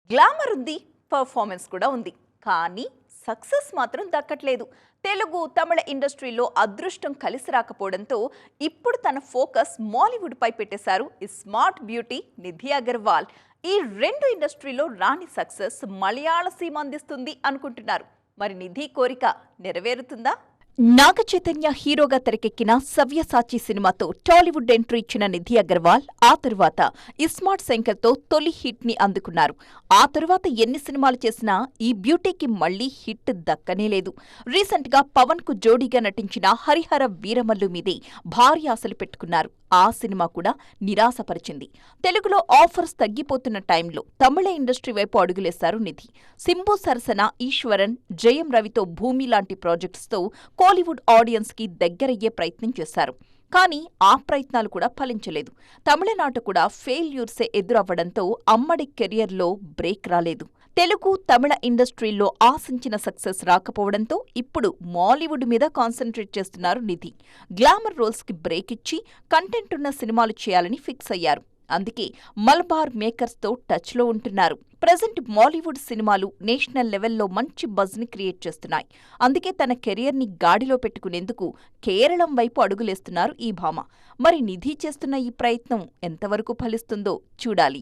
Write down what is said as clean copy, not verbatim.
Glamour ఉంది, performance కూడా ఉంది. కానీ సక్సెస్ మాత్రం దక్కట్లేదు. తెలుగు, తమిళ ఇండస్ట్రీలో అదృష్టం కలిసి రాకపోవడంతో ఇప్పుడు తన ఫోకస్ మాలీవుడ్ పై పెట్టేశారు ఈ స్మార్ట్ బ్యూటీ నిధి అగర్వాల్. ఈ రెండు ఇండస్ట్రీలో రాని సక్సెస్ మలయాళ సీమ అందిస్తుంది అనుకుంటున్నారు. మరి నిధి కోరిక నెరవేరుతుందా? నాగ చైతన్య హీరోగా తెరకెక్కిన సవ్యసాచి సినిమాతో టాలీవుడ్ ఎంట్రీ ఇచ్చిన నిధి అగర్వాల్ ఆ తరువాత ఇస్మార్ట్ శంకర్తో తొలి హిట్ ని అందుకున్నారు. ఆ తరువాత ఎన్ని సినిమాలు చేసినా ఈ బ్యూటీకి మళ్లీ హిట్ దక్కనే లేదు. రీసెంట్ గా పవన్ కు జోడీగా నటించిన హరిహర వీరమల్లు మీదే భారీ ఆశలు పెట్టుకున్నారు. ఆ సినిమా కూడా నిరాశపరిచింది. తెలుగులో ఆఫర్స్ తగ్గిపోతున్న టైంలో తమిళ ఇండస్ట్రీ వైపు అడుగులేశారు నిధి. సింబు సరసన, ఈశ్వరన్, జయం రవితో భూమి లాంటి ప్రాజెక్ట్స్తో కోలీవుడ్ ఆడియన్స్ కి దగ్గరయ్యే ప్రయత్నం చేశారు. కానీ ఆ ప్రయత్నాలు కూడా ఫలించలేదు. తమిళనాట కూడా ఫెయిల్యూర్సే ఎదురవ్వడంతో అమ్మడి కెరియర్లో బ్రేక్ రాలేదు. తెలుగు, తమిళ ఇండస్ట్రీల్లో ఆశించిన సక్సెస్ రాకపోవడంతో ఇప్పుడు మాలీవుడ్ మీద కాన్సంట్రేట్ చేస్తున్నారు నిధి. గ్లామర్ రోల్స్ కి బ్రేక్ ఇచ్చి కంటెంట్ ఉన్న సినిమాలు చేయాలని ఫిక్స్ అయ్యారు. అందుకే మలబార్ మేకర్స్ తో టచ్ లో ఉంటున్నారు. ప్రెజెంట్ మాలీవుడ్ సినిమాలు నేషనల్ లెవెల్లో మంచి బజ్ ని క్రియేట్ చేస్తున్నాయి. అందుకే తన కెరియర్ ని గాడిలో పెట్టుకునేందుకు కేరళం వైపు అడుగులేస్తున్నారు ఈ భామ. మరి నిధి చేస్తున్న ఈ ప్రయత్నం ఎంతవరకు ఫలిస్తుందో చూడాలి.